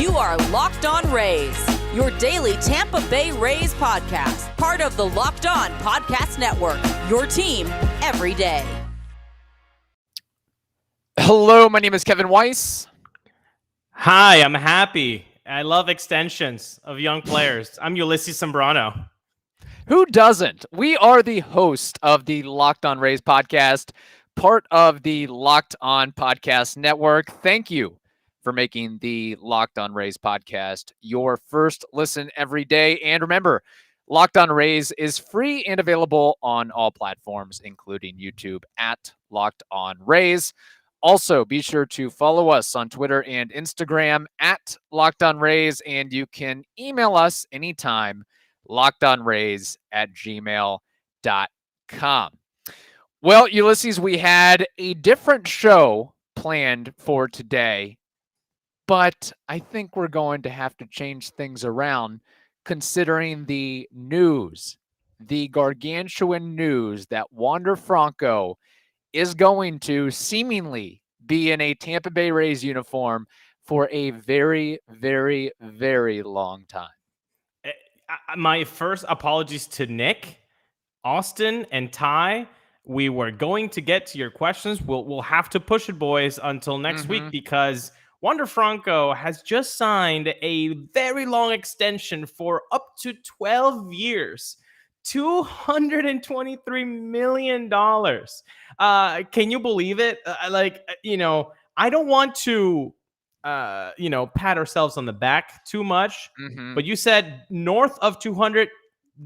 You are Locked On Rays, your daily Tampa Bay Rays podcast, part of the Locked On Podcast Network, your team every day. Hello, my name is Kevin Weiss. Hi, I'm happy. I love extensions of young players. I'm Ulises Sambrano. Who doesn't? We are the host of the Locked On Rays podcast, part of the Locked On Podcast Network. Thank you for making the Locked On Rays podcast your first listen every day. And remember, Locked On Rays is free and available on all platforms, including YouTube at Locked On Rays. Also, be sure to follow us on Twitter and Instagram at Locked On Rays, and you can email us anytime, lockedonrays@gmail.com. Well, Ulises, we had a different show planned for today, but I think we're going to have to change things around considering the news, the gargantuan news that Wander Franco is going to seemingly be in a Tampa Bay Rays uniform for a very, very, very long time. My first apologies to Nick, Austin, and Ty. We were going to get to your questions. We'll have to push it, boys, until next week because Wander Franco has just signed a very long extension for up to 12 years. $223 million. Can you believe it? I don't want to, pat ourselves on the back too much, but you said north of 200,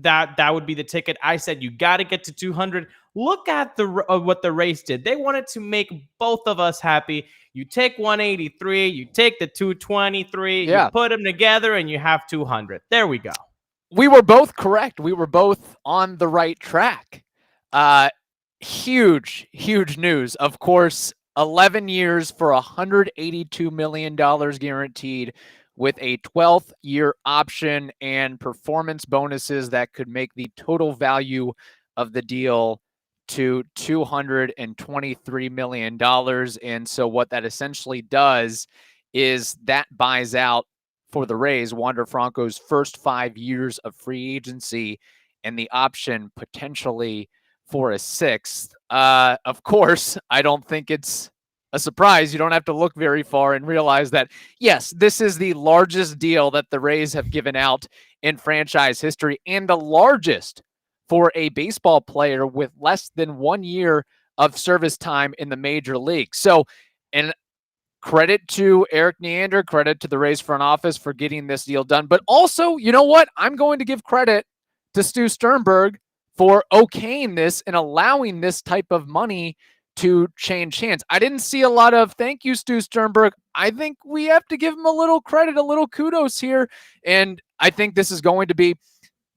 that would be the ticket. I said, you got to get to 200. Look at what the Rays did. They wanted to make both of us happy. You take 183, you take the 223, you put them together and you have 200. There we go. We were both correct. We were both on the right track. Huge news. Of course, 11 years for $182 million guaranteed with a 12th year option and performance bonuses that could make the total value of the deal to $223 million. And so what that essentially does is that buys out for the Rays Wander Franco's first 5 years of free agency and the option potentially for a sixth. Of course, I don't think it's a surprise. You don't have to look very far and realize that, yes, this is the largest deal that the Rays have given out in franchise history and the largest for a baseball player with less than 1 year of service time in the major league. So, and credit to Eric Neander, credit to the Rays front office for getting this deal done. But also, you know what? I'm going to give credit to Stu Sternberg for okaying this and allowing this type of money to change hands. I didn't see a lot of thank you, Stu Sternberg. I think we have to give him a little credit, a little kudos here. And I think this is going to be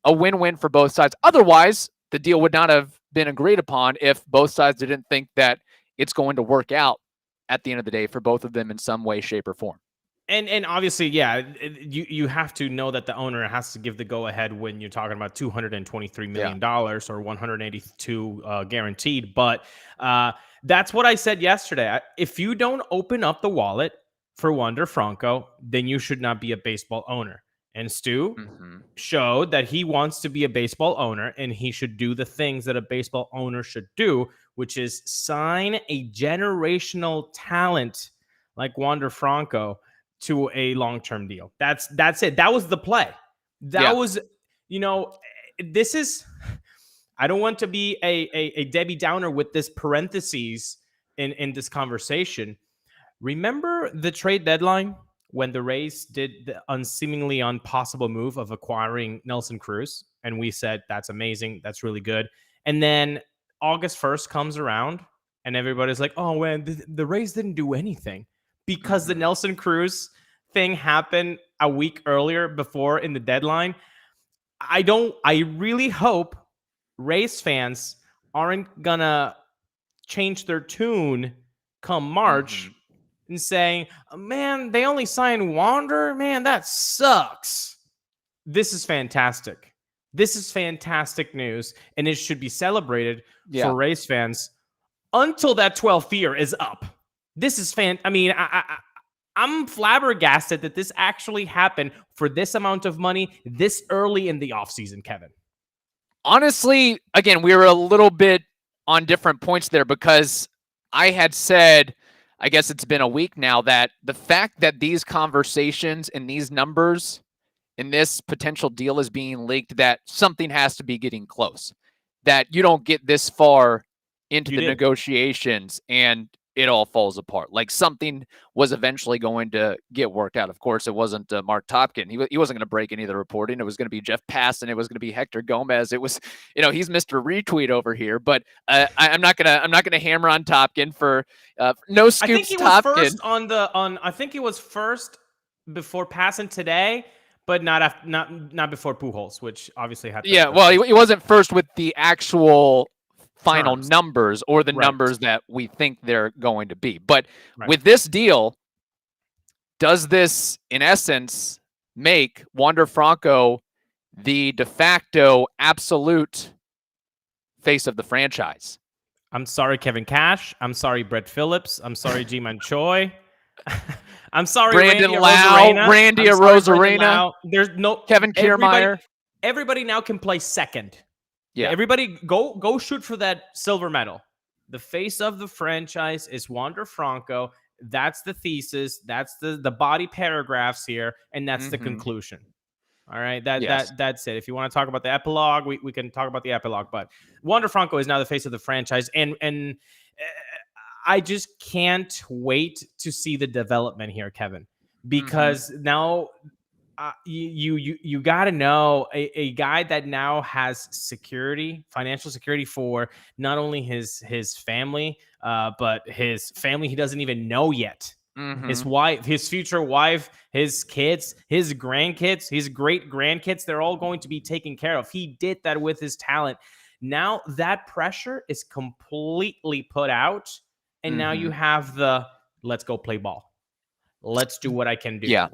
a win-win for both sides. Otherwise, the deal would not have been agreed upon if both sides didn't think that it's going to work out at the end of the day for both of them in some way, shape, or form. And obviously, you have to know that the owner has to give the go-ahead when you're talking about $223 million or 182 guaranteed. But that's what I said yesterday. If you don't open up the wallet for Wander Franco, then you should not be a baseball owner. And Stu showed that he wants to be a baseball owner and he should do the things that a baseball owner should do, which is sign a generational talent like Wander Franco to a long-term deal. That's it. That was the play. That was, this is, I don't want to be a Debbie Downer with this parentheses in this conversation. Remember the trade deadline when the Rays did the unseemingly impossible move of acquiring Nelson Cruz? And we said, that's amazing. That's really good. And then August 1st comes around and everybody's like, oh, man, the Rays didn't do anything because the Nelson Cruz thing happened a week earlier before in the deadline. I really hope Rays fans aren't gonna change their tune come March and saying, man, they only signed Wander. Man, that sucks. This is fantastic. This is fantastic news, and it should be celebrated for Rays fans until that 12th year is up. This is I mean, I'm flabbergasted that this actually happened for this amount of money this early in the offseason, Kevin. Honestly, again, we were a little bit on different points there because I had said, I guess it's been a week now, that the fact that these conversations and these numbers and this potential deal is being leaked, that something has to be getting close, that you don't get this far into the negotiations and it all falls apart. Like something was eventually going to get worked out. Of course, it wasn't Mark Topkin. He wasn't going to break any of the reporting. It was going to be Jeff Pass, and it was going to be Hector Gomez. It was, he's Mr. Retweet over here. But I'm not gonna hammer on Topkin for no scoops. I think he was first I think he was first before passing today, but not before Pujols, which obviously had. He wasn't first with the actual final numbers or the numbers that we think they're going to be. But with this deal, does this, in essence, make Wander Franco the de facto absolute face of the franchise? I'm sorry, Kevin Cash. I'm sorry, Brett Phillips. I'm sorry, Ji-Man Choi. I'm sorry, Brandon Lau, Randy Arozarena. There's no Kevin Kiermaier. Everybody now can play second. Yeah. Everybody go shoot for that silver medal. The face of the franchise is Wander Franco. That's the thesis. That's the body paragraphs here, and that's the conclusion. All right, that's it. If you want to talk about the epilogue, we can talk about the epilogue. But Wander Franco is now the face of the franchise, and I just can't wait to see the development here, Kevin, because now. You got to know a guy that now has security, financial security for not only his family, but his family he doesn't even know yet. His wife, his future wife, his kids, his grandkids, his great grandkids, they're all going to be taken care of. He did that with his talent. Now that pressure is completely put out. And now you have let's go play ball. Let's do what I can do. Yeah.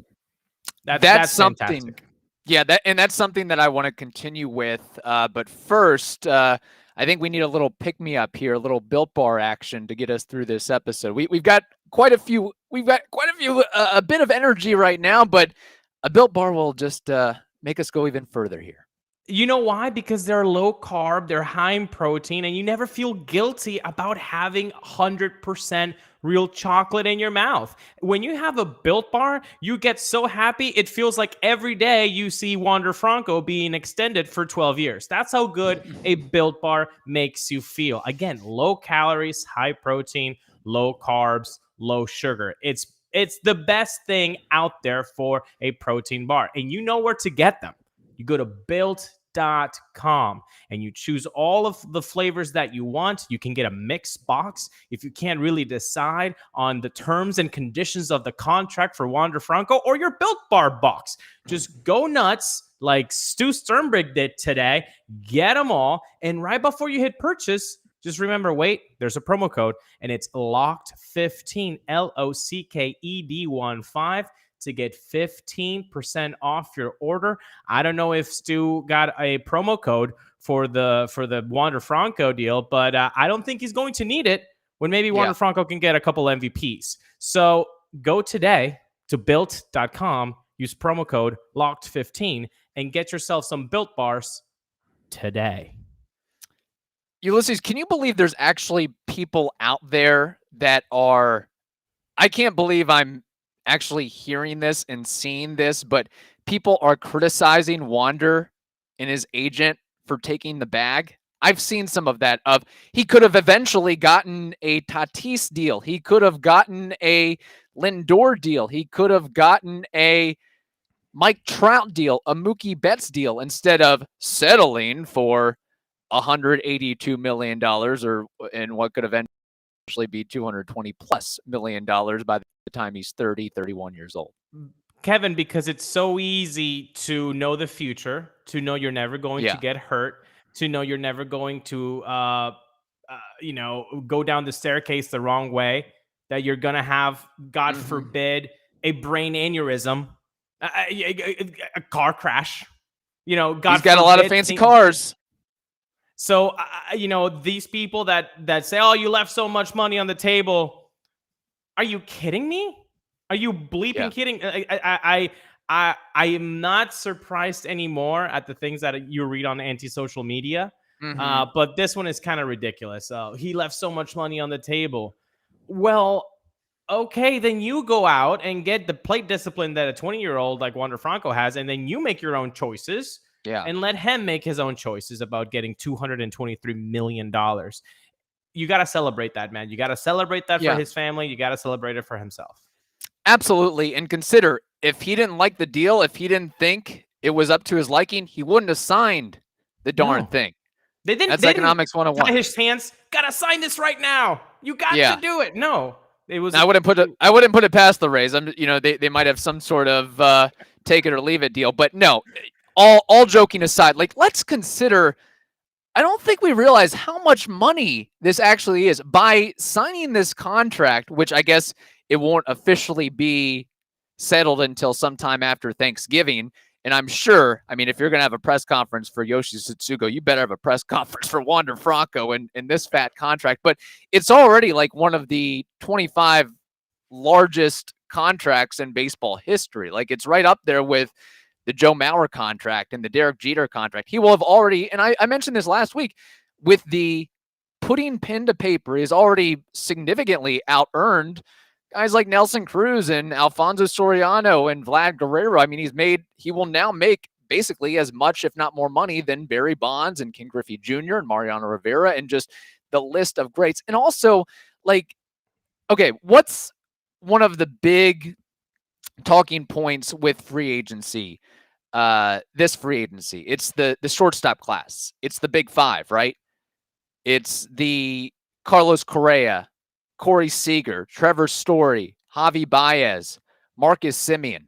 That's something. Fantastic. Yeah, that's something that I want to continue with. But first, I think we need a little pick-me-up here, a little Built Bar action to get us through this episode. We've got quite a few. We've got quite a few. A bit of energy right now, but a Built Bar will just make us go even further here. You know why? Because they're low carb, they're high in protein, and you never feel guilty about having 100% real chocolate in your mouth. When you have a Built Bar, you get so happy, it feels like every day you see Wander Franco being extended for 12 years. That's how good a Built Bar makes you feel. Again, low calories, high protein, low carbs, low sugar. It's the best thing out there for a protein bar. And you know where to get them. You go to built.com and you choose all of the flavors that you want. You can get a mixed box. If you can't really decide on the terms and conditions of the contract for Wander Franco or your Built Bar box, just go nuts like Stu Sternberg did today. Get them all. And right before you hit purchase, just remember, there's a promo code and it's LOCKED15, LOCKED15. To get 15% off your order. I don't know if Stu got a promo code for the Wander Franco deal, but I don't think he's going to need it when maybe Wander Franco can get a couple MVPs. So go today to built.com, use promo code LOCKED15, and get yourself some Built Bars today. Ulises, can you believe there's actually people out there that are, I can't believe I'm actually hearing this and seeing this, but people are criticizing Wander and his agent for taking the bag. I've seen some of that. He could have eventually gotten a Tatis deal. He could have gotten a Lindor deal. He could have gotten a Mike Trout deal, a Mookie Betts deal, instead of settling for $182 million and what could eventually be $220+ million by the time he's 30, 31 years old. Kevin, because it's so easy to know the future, to know you're never going to get hurt, to know you're never going to, go down the staircase the wrong way, that you're going to have, God forbid, a brain aneurysm, a car crash. He's got a lot of fancy cars. So, these people that say, oh, you left so much money on the table. Are you kidding me? Are you bleeping kidding? I am not surprised anymore at the things that you read on anti-social media. But this one is kind of ridiculous. He left so much money on the table. Well, okay, then you go out and get the plate discipline that a 20-year-old like Wander Franco has, and then you make your own choices. Yeah. And let him make his own choices about getting $223 million. You got to celebrate that, man. You got to celebrate that for his family. You got to celebrate it for himself. Absolutely. And consider, if he didn't like the deal, if he didn't think it was up to his liking, he wouldn't have signed the darn thing. That's economics 101. Tie his hands. Gotta sign this right now. You got to do it. No, it was. I wouldn't put it past the Rays. They might have some sort of take it or leave it deal, but no. All joking aside, like, let's consider. I don't think we realize how much money this actually is by signing this contract, which I guess it won't officially be settled until sometime after Thanksgiving. And I'm sure, if you're going to have a press conference for Yoshi Tsutsugo, you better have a press conference for Wander Franco in this fat contract. But it's already like one of the 25 largest contracts in baseball history. Like, it's right up there with the Joe Mauer contract and the Derek Jeter contract. He will have already, and I mentioned this last week, with the putting pen to paper, is already significantly out-earned guys like Nelson Cruz and Alfonso Soriano and Vlad Guerrero. He will now make basically as much, if not more money than Barry Bonds and Ken Griffey Jr. and Mariano Rivera, and just the list of greats. And also, like, okay, what's one of the big talking points with free agency? This free agency, it's the shortstop class. It's the big five, right? It's the Carlos Correa, Corey Seager, Trevor Story, Javi Baez, Marcus Semien.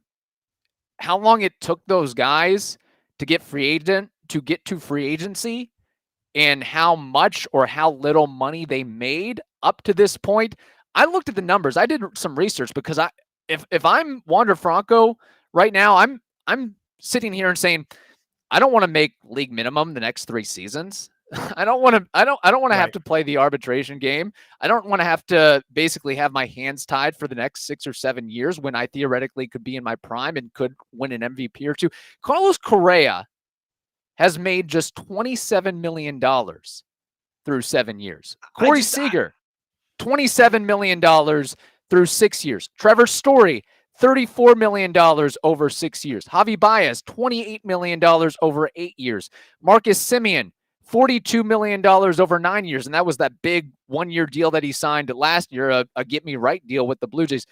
How long it took those guys to get to free agency, and how much or how little money they made up to this point. I looked at the numbers. I did some research because if I'm Wander Franco right now, I'm sitting here and saying, I don't want to make league minimum the next 3 seasons. I don't want to have to play the arbitration game. I don't want to have to basically have my hands tied for the next 6 or 7 years when I theoretically could be in my prime and could win an MVP or two. Carlos Correa has made just $27 million through 7 years. Corey Seager, $27 million through 6 years. Trevor Story, $34 million over 6 years. Javi Baez, $28 million over 8 years. Marcus Semien, $42 million over 9 years. And that was that big 1-year deal that he signed last year, a get me right deal with the Blue Jays.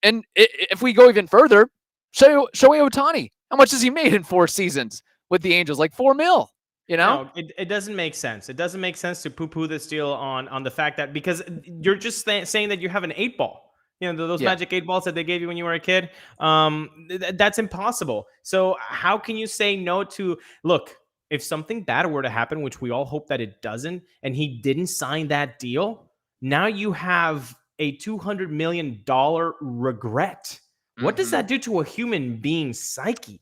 And if we go even further, Shohei Otani, how much has he made in 4 seasons with the Angels? Like $4 million. No, it doesn't make sense. It doesn't make sense to poo-poo this deal on the fact that, because you're just saying that you have an 8 ball. Those magic 8 balls that they gave you when you were a kid. That's impossible. So how can you say no to, look, if something bad were to happen, which we all hope that it doesn't, and he didn't sign that deal, now you have a $200 million regret. What does that do to a human being's psyche?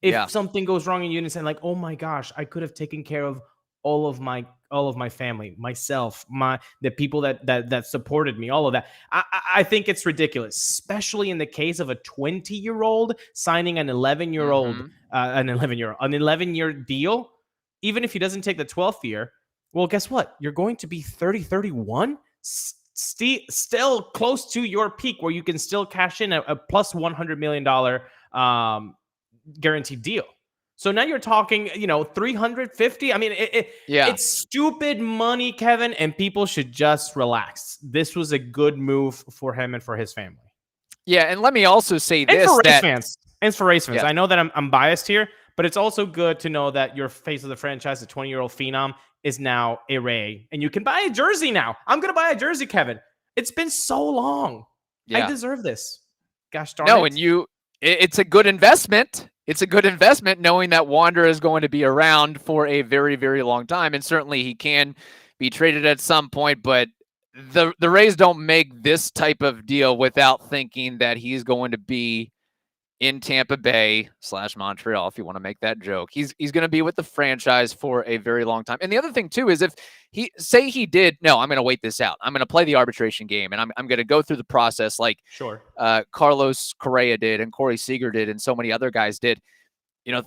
If something goes wrong and you didn't say, like, oh my gosh, I could have taken care of all of my family, myself, the people that supported me, all of that. I think it's ridiculous, especially in the case of a 20-year-old signing an 11-year deal. Even if he doesn't take the 12th year, well, guess what? You're going to be 30, 31, still close to your peak where you can still cash in a plus $100 million guaranteed deal. So now you're talking, 350. It's stupid money, Kevin, and people should just relax. This was a good move for him and for his family. Yeah, and let me also say this. And for Rays fans. I know that I'm biased here, but it's also good to know that your face of the franchise, the 20-year-old phenom, is now a Ray. And you can buy a jersey now. I'm going to buy a jersey, Kevin. It's been so long. Yeah. I deserve this. Gosh darn it. No, and it's a good investment. It's a good investment knowing that Wander is going to be around for a very, very long time. And certainly he can be traded at some point, but the Rays don't make this type of deal without thinking that he's going to be in Tampa Bay / Montreal, if you want to make that joke. He's going to be with the franchise for a very long time. And the other thing too is if I'm going to wait this out. I'm going to play the arbitration game, and I'm going to go through the process like Carlos Correa did and Corey Seager did and so many other guys did.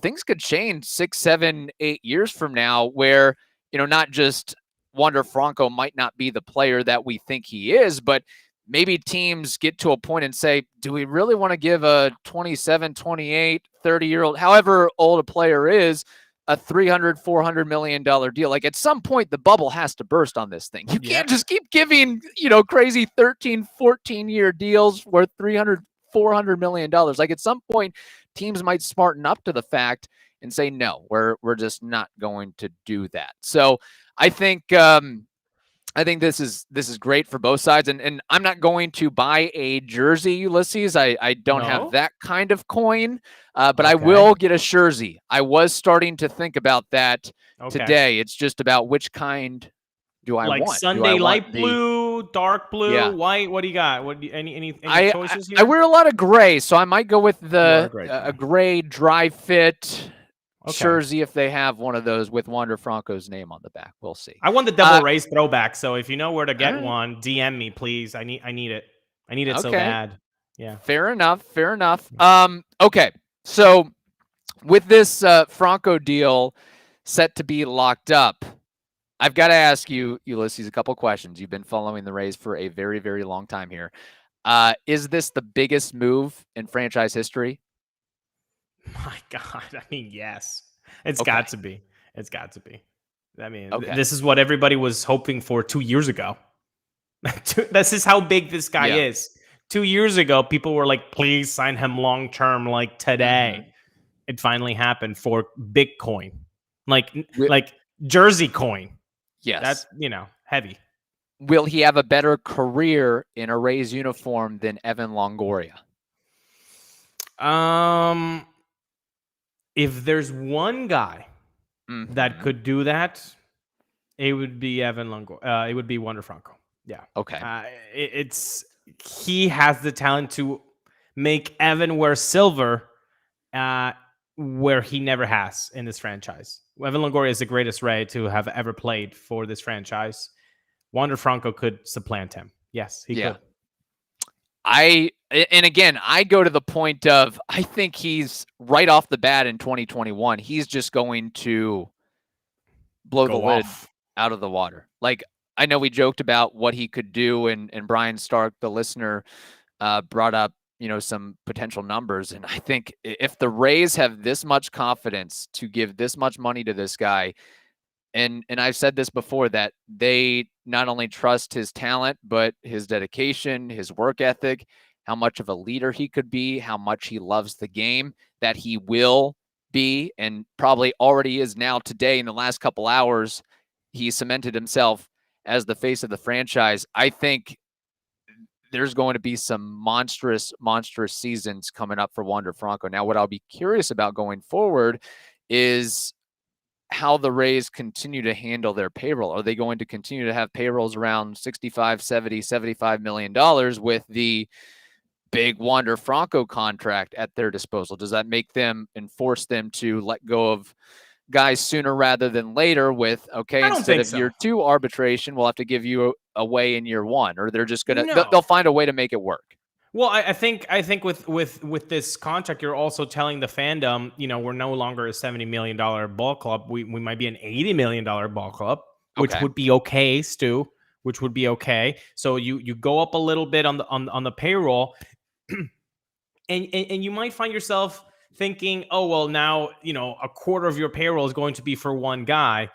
Things could change 6, 7, 8 years from now where, not just Wander Franco might not be the player that we think he is, but maybe teams get to a point and say, do we really want to give a 27, 28, 30-year-old, however old a player is, a $300, $400 million deal? Like at some point, the bubble has to burst on this thing. You can't just keep giving, crazy 13, 14-year deals worth $300, $400 million. Like at some point, teams might smarten up to the fact and say, no, we're just not going to do that. So I think this is great for both sides. And I'm not going to buy a jersey, Ulises. I don't have that kind of coin, but I will get a jersey. I was starting to think about that today. It's just about which kind do I want. Like Sunday light blue, dark blue, white. What do you got? Any choices here? I wear a lot of gray, so I might go with a gray dry fit jersey if they have one of those with Wander Franco's name on the back. We'll see. I want the Devil Rays throwback, so if you know where to get one, DM me, please. I need it. I need it so bad. Yeah. Fair enough. Okay. So with this Franco deal set to be locked up, I've got to ask you, Ulises, a couple questions. You've been following the Rays for a very, very long time here. Is this the biggest move in franchise history? My God. I mean, yes. It's got to be. It's got to be. I mean, this is what everybody was hoping for 2 years ago. This is how big this guy is. 2 years ago, people were like, please sign him long-term like today. Mm-hmm. It finally happened for Bitcoin. Like Jersey coin. Yes. That's, heavy. Will he have a better career in a Rays uniform than Evan Longoria? If there's one guy that could do that, it would be Evan Longoria. It would be Wander Franco. Yeah. Okay. He has the talent to make Evan wear silver, where he never has in this franchise. Evan Longoria is the greatest Ray to have ever played for this franchise. Wander Franco could supplant him. Yes, he could. I go to the point of, I think he's right off the bat in 2021. He's just going to blow the lid out of the water. Like, I know we joked about what he could do, and Brian Stark, the listener, brought up, some potential numbers. And I think if the Rays have this much confidence to give this much money to this guy, and I've said this before, that they not only trust his talent, but his dedication, his work ethic, how much of a leader he could be, how much he loves the game, that he will be, and probably already is now today in the last couple hours, he cemented himself as the face of the franchise. I think there's going to be some monstrous seasons coming up for Wander Franco. Now, what I'll be curious about going forward is how the Rays continue to handle their payroll. Are they going to continue to have payrolls around $65, $70, $75 million with the big Wander Franco contract at their disposal? Does that make them and force them to let go of guys sooner rather than later with, instead of year 2 arbitration, we'll have to give you away in year 1, or they're just going to, they'll find a way to make it work? Well, I think with this contract, you're also telling the fandom, we're no longer a $70 million ball club. We might be an $80 million ball club, which would be okay, Stu, which would be okay. So you go up a little bit on the payroll, and you might find yourself thinking, oh, well, now, a quarter of your payroll is going to be for one guy.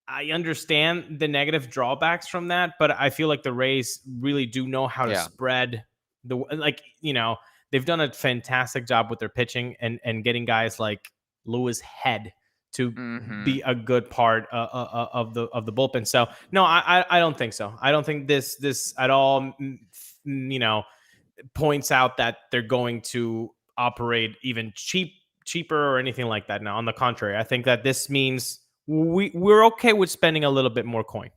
I understand the negative drawbacks from that, but I feel like the Rays really do know how to spread they've done a fantastic job with their pitching and getting guys like Lewis Head to be a good part of the bullpen. So no, I don't think so. I don't think this at all, points out that they're going to operate even cheaper or anything like that. Now, on the contrary, I think that this means we're okay with spending a little bit more coin.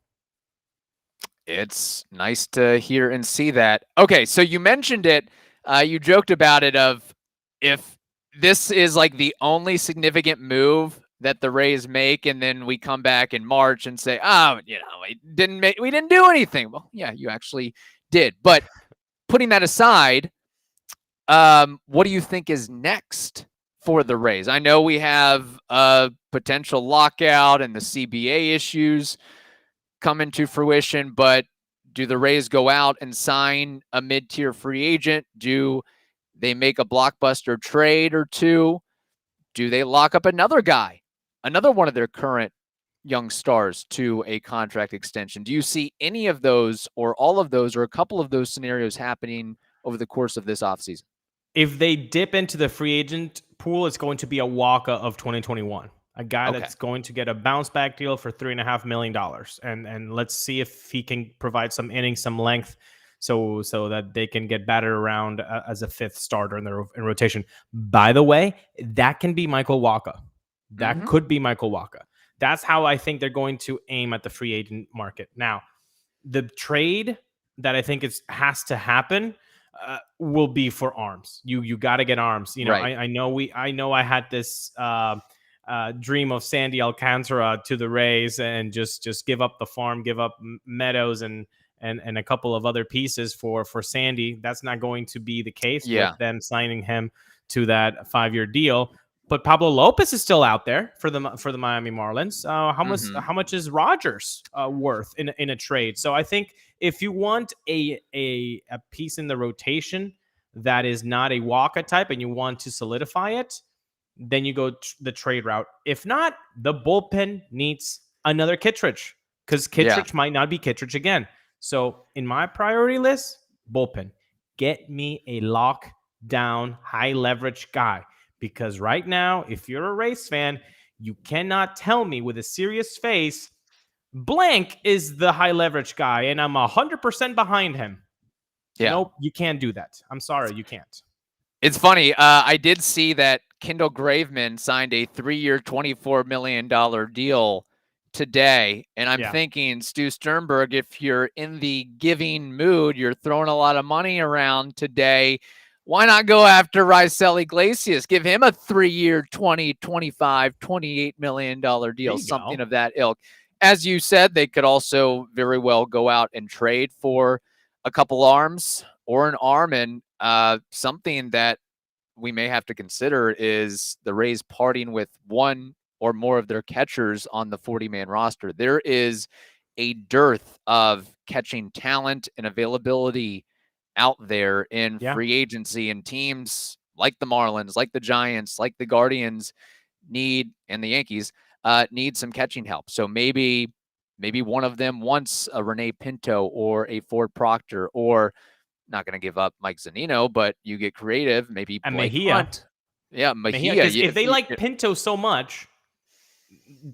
It's nice to hear and see that. Okay, so you mentioned it You joked about it of if this is like the only significant move that the Rays make, and then we come back in March and say, oh, we didn't do anything. Well, yeah, you actually did. But putting that aside, what do you think is next for the Rays? I know we have a potential lockout and the CBA issues coming to fruition, but do the Rays go out and sign a mid-tier free agent? Do they make a blockbuster trade or two? Do they lock up another guy, another one of their current young stars to a contract extension? Do you see any of those or all of those or a couple of those scenarios happening over the course of this offseason? If they dip into the free agent pool, it's going to be a Waka of 2021. A guy that's going to get a bounce back deal for $3.5 million. And let's see if he can provide some innings, some length, so that they can get batted around as a fifth starter in rotation. By the way, that can be Michael Waka. That could be Michael Waka. That's how I think they're going to aim at the free agent market. Now, the trade that I think has to happen will be for arms. You got to get arms. Right. I know I had this dream of Sandy Alcantara to the Rays and just give up the farm, give up Meadows and a couple of other pieces for Sandy. That's not going to be the case with them signing him to that 5-year deal. But Pablo Lopez is still out there for the Miami Marlins. How much is Rogers worth in a trade? So I think if you want a piece in the rotation that is not a Waka type and you want to solidify it, then you go the trade route. If not, the bullpen needs another Kittredge because Kittredge might not be Kittredge again. So in my priority list, bullpen. Get me a lockdown, high leverage guy. Because right now, if you're a Rays fan, you cannot tell me with a serious face, blank is the high leverage guy, and I'm 100% behind him. Yeah. Nope, you can't do that. I'm sorry, you can't. It's funny. I did see that Kendall Graveman signed a 3-year, $24 million deal today. And I'm thinking, Stu Sternberg, if you're in the giving mood, you're throwing a lot of money around today. Why not go after Raisel Iglesias? Give him a 3-year, $20, $25, $28 million deal, something of that ilk. As you said, they could also very well go out and trade for a couple arms or an arm. And something that we may have to consider is the Rays parting with one or more of their catchers on the 40-man roster. There is a dearth of catching talent and availability out there in free agency, and teams like the Marlins, like the Giants, like the Guardians and the Yankees need some catching help. So maybe one of them wants a Rene Pinto or a Ford Proctor, or not going to give up Mike Zunino, but you get creative. Maybe and Blake Mejia. Hunt. Yeah, Mejia. If they like Pinto so much,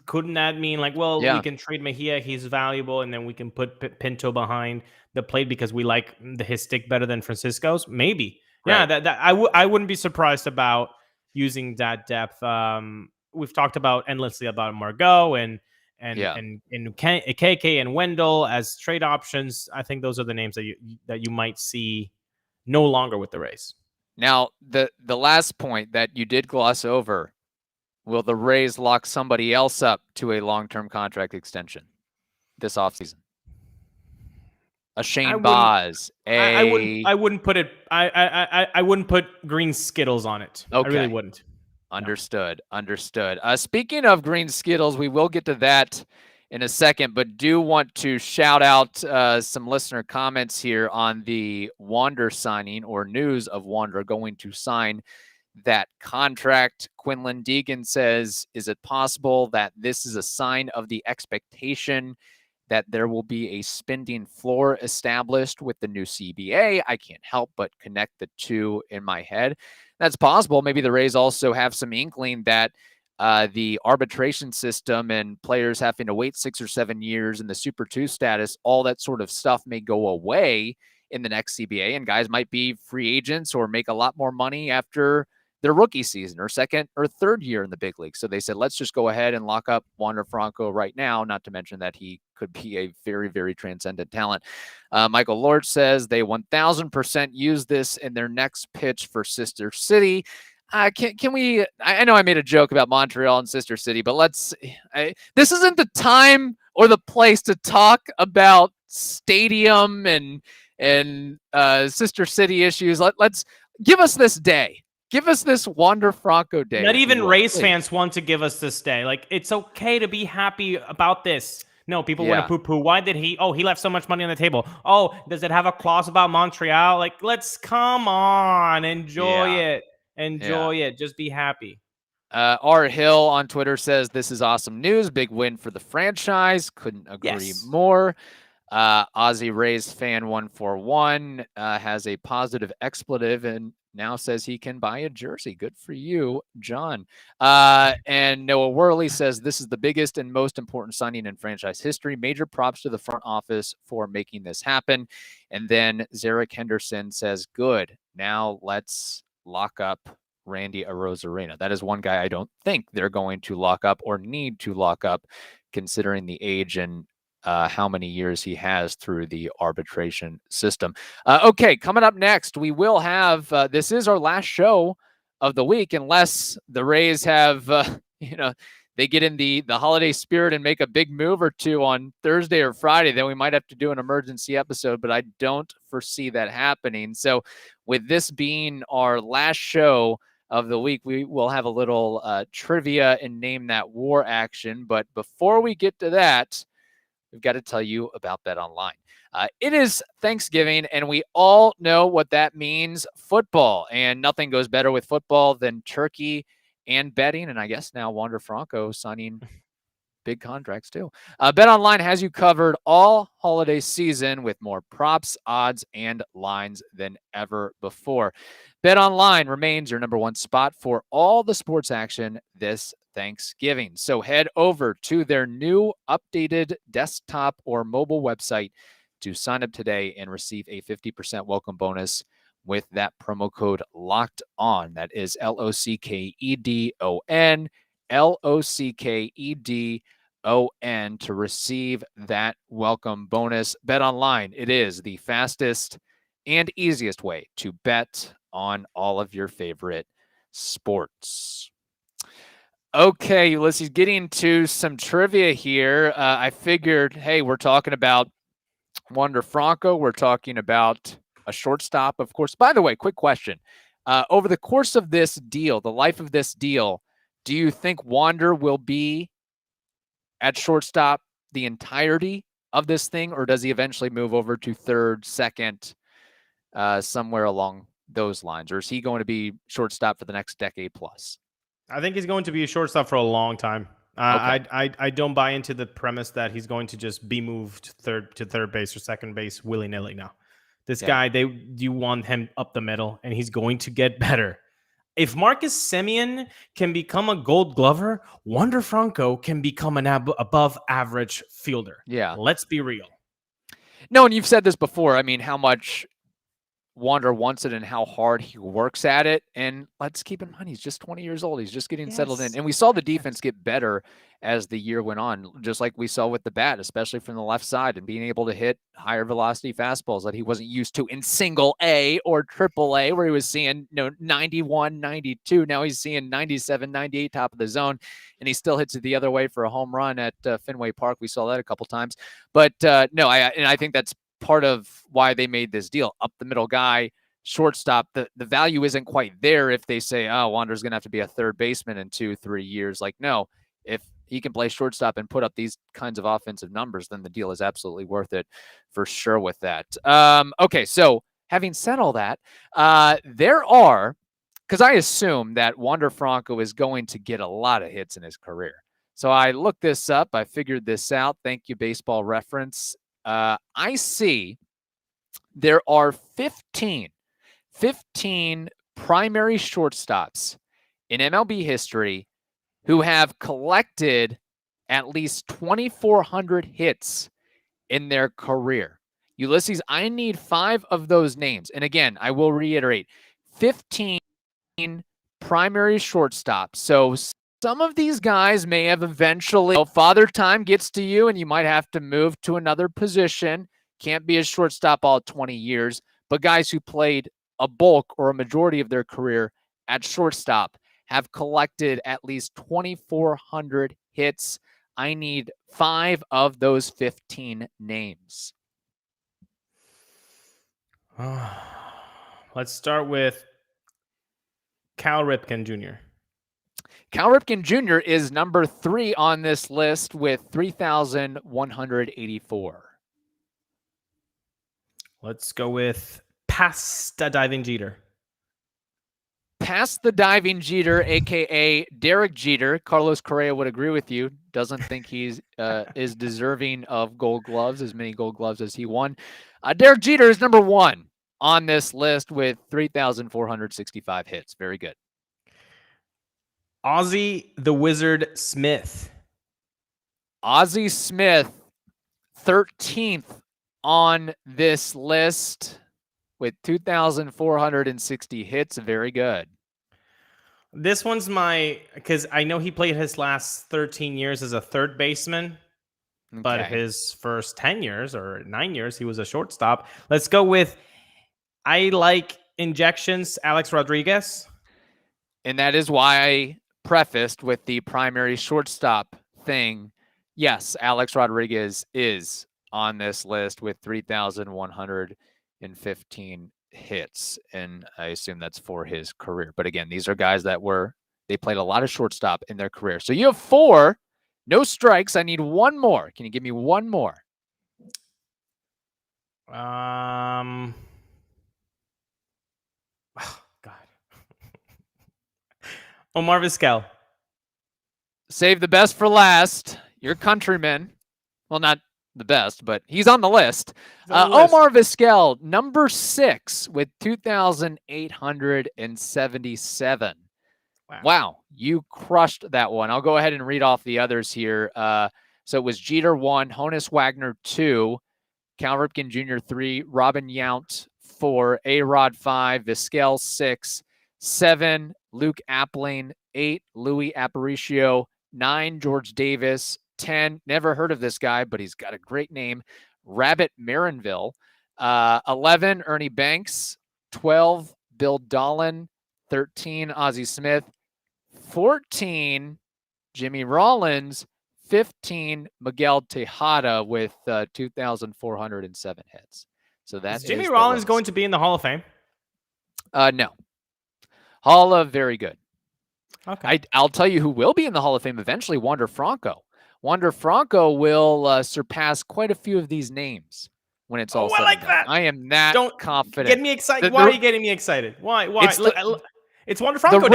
couldn't that mean like, we can trade Mejia, he's valuable, and then we can put Pinto behind the plate because we like his stick better than Francisco's? Maybe. Right. Yeah, I wouldn't be surprised about using that depth. We've talked endlessly about Margot and KK and Wendell as trade options. I think those are the names that you might see no longer with the Rays. Now, the last point that you did gloss over, will the Rays lock somebody else up to a long-term contract extension this offseason? A Shane Baz. I wouldn't put it. I wouldn't put green Skittles on it. Okay. I really wouldn't. Understood. Speaking of green Skittles, we will get to that in a second, but do want to shout out some listener comments here on the Wander signing, or news of Wander going to sign that contract. Quinlan Deegan says, is it possible that this is a sign of the expectation that there will be a spending floor established with the new CBA? I can't help but connect the two in my head. That's possible. Maybe the Rays also have some inkling that the arbitration system and players having to wait 6 or 7 years in the Super 2 status, all that sort of stuff may go away in the next CBA, and guys might be free agents or make a lot more money after their rookie season or second or third year in the big league. So they said, let's just go ahead and lock up Wander Franco right now, not to mention that he could be a very, very transcendent talent. Michael Lord says they 1,000% use this in their next pitch for Sister City. Can we, I know I made a joke about Montreal and Sister City, but this isn't the time or the place to talk about stadium and Sister City issues. Let's give us this day. Give us this Wander Franco day. Not even Rays fans want to give us this day. Like, it's okay to be happy about this. No, people want to poo-poo. Why did he left so much money on the table. Oh, does it have a clause about Montreal? Like, come on, enjoy it. Enjoy it. Just be happy. R. Hill on Twitter says, this is awesome news. Big win for the franchise. Couldn't agree more. Aussie Rays fan 141 has a positive expletive and now says he can buy a jersey. Good for you, John. And Noah Worley says, this is the biggest and most important signing in franchise history. Major props to the front office for making this happen. And then Zarek Henderson says, good. Now let's lock up Randy Arozarena. That is one guy I don't think they're going to lock up or need to lock up, considering the age and how many years he has through the arbitration system. Okay, coming up next, we will have, this is our last show of the week, unless the Rays have, they get in the holiday spirit and make a big move or two on Thursday or Friday, then we might have to do an emergency episode, but I don't foresee that happening. So with this being our last show of the week, we will have a little trivia and name that war action. But before we get to that, we've got to tell you about BetOnline. It is Thanksgiving, and we all know what that means, football. And nothing goes better with football than turkey and betting. And I guess now Wander Franco signing big contracts too. BetOnline has you covered all holiday season with more props, odds, and lines than ever before. BetOnline remains your number one spot for all the sports action this Thanksgiving. So head over to their new updated desktop or mobile website to sign up today and receive a 50% welcome bonus with that promo code Locked On. That is LOCKEDON, LOCKEDON to receive that welcome bonus. BetOnline, it is the fastest and easiest way to bet on all of your favorite sports. Okay, Ulises, getting to some trivia here. I figured, hey, we're talking about Wander Franco. We're talking about a shortstop, of course. By the way, quick question. Over the course of this deal, the life of this deal, do you think Wander will be at shortstop the entirety of this thing, or does he eventually move over to third, second, somewhere along those lines? Or is he going to be shortstop for the next decade plus? I think he's going to be a shortstop for a long time. Okay. I don't buy into the premise that he's going to just be moved to third base or second base willy-nilly now. This guy, you want him up the middle, and he's going to get better. If Marcus Semien can become a Gold Glover, Wander Franco can become an above-average fielder. Yeah. Let's be real. No, and you've said this before. I mean, how much Wander wants it and how hard he works at it. And let's keep in mind, he's just 20 years old. He's just getting settled in. And we saw the defense get better as the year went on, just like we saw with the bat, especially from the left side, and being able to hit higher velocity fastballs that he wasn't used to in single A or triple A, where he was seeing 91, 92. Now he's seeing 97, 98 top of the zone, and he still hits it the other way for a home run at Fenway Park. We saw that a couple times. But no, I think that's part of why they made this deal. Up the middle guy, shortstop, the value isn't quite there if they say, oh, Wander's going to have to be a third baseman in 2-3 years. Like, no, if he can play shortstop and put up these kinds of offensive numbers, then the deal is absolutely worth it for sure with that. Okay, so having said all that, there are, because I assume that Wander Franco is going to get a lot of hits in his career. So I looked this up. I figured this out. Thank you, Baseball Reference. I see there are 15 primary shortstops in MLB history who have collected at least 2,400 hits in their career. Ulises, I need 5 of those names. And again, I will reiterate, 15 primary shortstop. So some of these guys may have eventually, father time gets to you and you might have to move to another position. Can't be a shortstop all 20 years, but guys who played a bulk or a majority of their career at shortstop have collected at least 2,400 hits. I need 5 of those 15 names. Let's start with Cal Ripken Jr. Cal Ripken Jr. is number 3 on this list with 3,184. Let's go with Pasta Diving Jeter. Past the diving Jeter, a.k.a. Derek Jeter. Carlos Correa would agree with you. Doesn't think he's is deserving of gold gloves, as many gold gloves as he won. Derek Jeter is number 1 on this list with 3,465 hits. Very good. Ozzie the Wizard Smith. Ozzie Smith, 13th on this list with 2,460 hits. Very good. This one's because I know he played his last 13 years as a third baseman, but his first 10 years or 9 years, he was a shortstop. Let's go with, I like injections, Alex Rodriguez. And that is why I prefaced with the primary shortstop thing. Yes, Alex Rodriguez is on this list with 3,115 hits, and I assume that's for his career. But again, these are guys that they played a lot of shortstop in their career. So you have 4, no strikes. I need 1 more. Can you give me 1 more? Oh, God. Omar Vasquel. Save the best for last. Your countryman. Well, not the best, but he's on the list. Omar Vasquel, number 6 with 2,877. Wow, you crushed that one. I'll go ahead and read off the others here. So it was Jeter 1, Honus Wagner 2, Cal Ripken Jr. 3, Robin Yount 4, A-Rod 5, Vasquel 6, 7, Luke Appling 8, Louis Aparicio 9, George Davis 10, never heard of this guy, but he's got a great name, Rabbit Marinville. 11, Ernie Banks. 12, Bill Dolan. 13, Ozzie Smith. 14, Jimmy Rollins. 15, Miguel Tejada with 2,407 hits. So that's Jimmy Rollins going to be in the Hall of Fame? No. Hall of very good. Okay. I'll tell you who will be in the Hall of Fame eventually, Wander Franco. Wander Franco will surpass quite a few of these names when it's all said and done. That. I am that confident. Get me excited. Why are you getting me excited? Why? It's Wander Franco.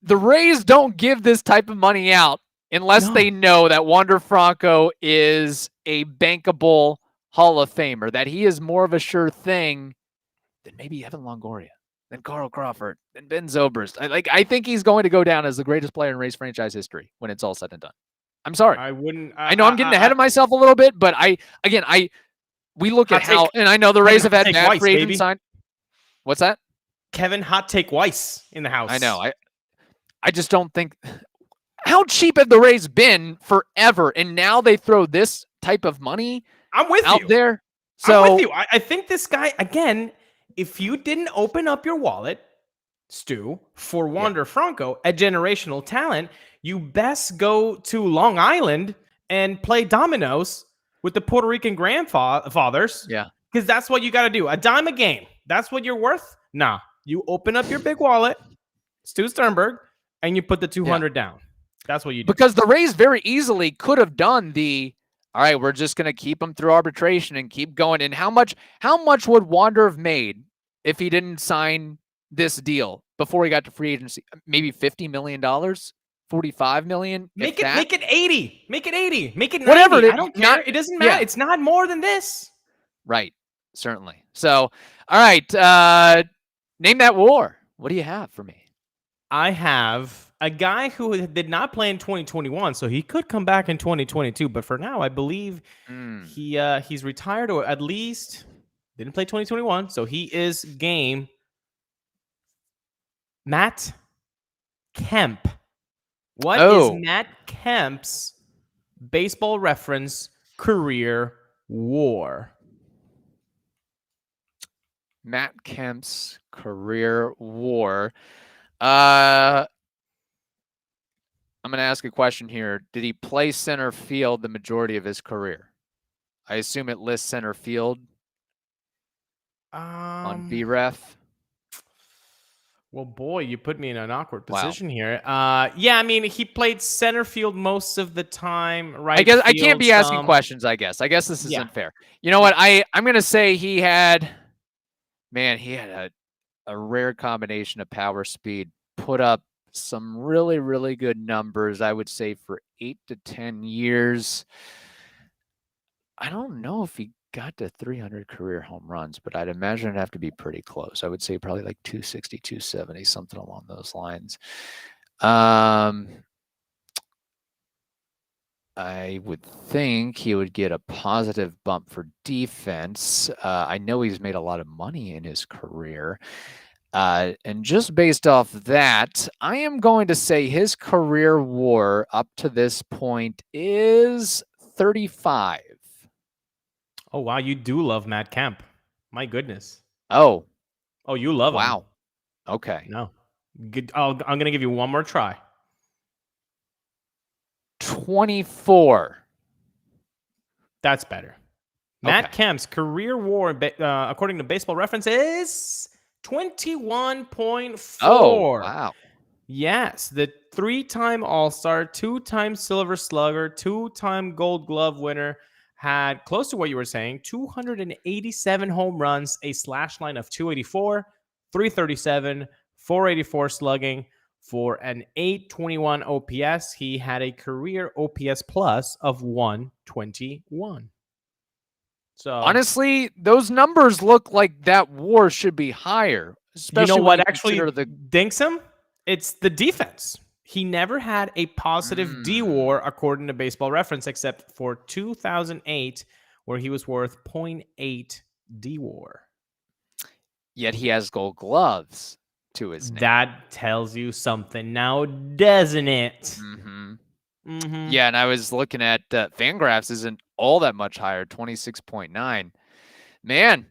The Rays don't give this type of money out unless they know that Wander Franco is a bankable Hall of Famer, that he is more of a sure thing than maybe Evan Longoria, than Carl Crawford, than Ben Zobrist. I think he's going to go down as the greatest player in Rays franchise history when it's all said and done. I'm sorry. I wouldn't. I know I'm getting ahead of myself a little bit, but we look at how, and I know the Rays have had bad free agent sign. What's that? Kevin Hot Take Weiss in the house. I know. I just don't think. How cheap have the Rays been forever? And now they throw this type of money out there. So I'm with you. I think this guy, again, if you didn't open up your wallet, Stu, for Wander Franco, a generational talent, you best go to Long Island and play dominoes with the Puerto Rican grandfathers. Yeah. Because that's what you got to do. A dime a game. That's what you're worth? Nah. You open up your big wallet, Stu Sternberg, and you put the 200 down. That's what you do. Because the Rays very easily could have done all right, we're just going to keep him through arbitration and keep going. And how much would Wander have made if he didn't sign this deal before he got to free agency? Maybe $50 million, $45 million. Make it 80. Make it 80. Make it 90. Whatever. I don't care. It doesn't matter. Yeah. It's not more than this. Right. Certainly. So, all right. Name that war. What do you have for me? I have a guy who did not play in 2021, so he could come back in 2022. But for now, I believe he's retired, or at least didn't play 2021. So he is game. Matt Kemp. What is Oh, Matt Kemp's Baseball Reference career WAR? Matt Kemp's career WAR. I'm going to ask a question here. Did he play center field the majority of his career? I assume it lists center field on BREF. Well, boy, you put me in an awkward position here. Yeah, I mean, he played center field most of the time. Right. I guess I can't field be asking some. questions. I guess this Yeah. isn't fair. You know what? I'm going to say he had a rare combination of power, speed, put up some really, really good numbers, I would say, for 8 to 10 years. I don't know if he got to 300 career home runs, but I'd imagine it'd have to be pretty close. I would say probably like 260, 270, something along those lines. I would think he would get a positive bump for defense. I know he's made a lot of money in his career. And just based off that, I am going to say his career WAR up to this point is 35. Oh, wow. You do love Matt Kemp. My goodness. Oh, you love him. wow. Okay. No. I'm going to give you one more try. 24. That's better. Matt Kemp's career WAR, according to Baseball Reference, is 21.4. Oh, wow. Yes, the 3-time All-Star, 2-time Silver Slugger, 2-time Gold Glove winner, had close to what you were saying, 287 home runs, a slash line of 284, 337, 484 slugging. For an 821 OPS, he had a career OPS plus of 121. So honestly, those numbers look like that WAR should be higher. Especially you know what when you actually dinks him? It's the defense. He never had a positive D WAR according to Baseball Reference, except for 2008, where he was worth 0.8 D WAR. Yet he has Gold Gloves to his name. That tells you something now, doesn't it? Yeah, and I was looking at Fangraphs isn't all that much higher, 26.9. Man,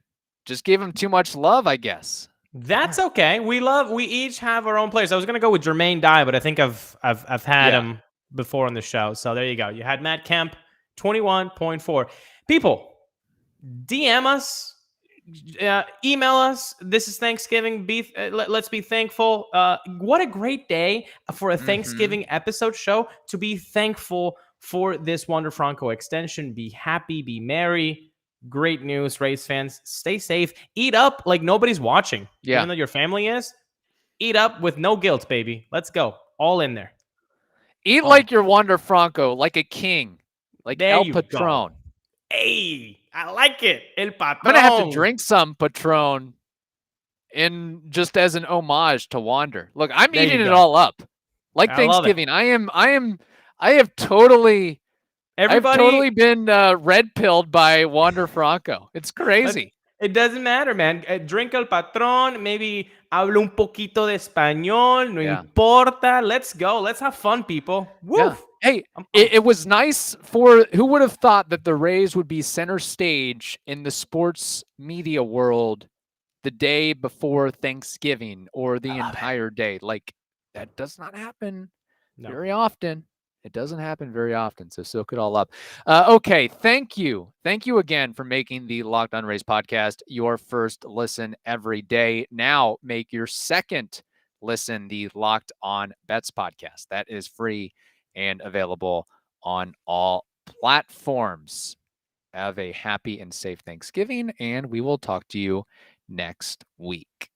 just gave him too much love, I guess. That's okay. We each have our own players. I was gonna go with Jermaine Dye, but I think I've had him before on the show. So there you go. You had Matt Kemp, 21.4. People, DM us, email us. This is Thanksgiving. Let's be thankful. What a great day for a Thanksgiving episode show to be thankful for this Wander Franco extension. Be happy, be merry. Great news, Rays fans. Stay safe. Eat up like nobody's watching. Yeah. Even though your family is. Eat up with no guilt, baby. Let's go. All in there. Eat like your Wander Franco, like a king. Like there El Patron. Go. Hey, I like it. El Patron. I'm going to have to drink some Patron just as an homage to Wander. Look, I'm eating it all up. Like Thanksgiving. I have totally... I've totally been red-pilled by Wander Franco. It's crazy. It doesn't matter, man. Drink El Patron. Maybe hablo un poquito de español. No importa. Let's go. Let's have fun, people. Woof. Yeah. Hey, it was nice for... Who would have thought that the Rays would be center stage in the sports media world the day before Thanksgiving or the entire day? Like, that does not happen very often. It doesn't happen very often, so soak it all up. Okay, thank you. Thank you again for making the Locked On Rays podcast your first listen every day. Now make your second listen the Locked On Bets podcast. That is free and available on all platforms. Have a happy and safe Thanksgiving, and we will talk to you next week.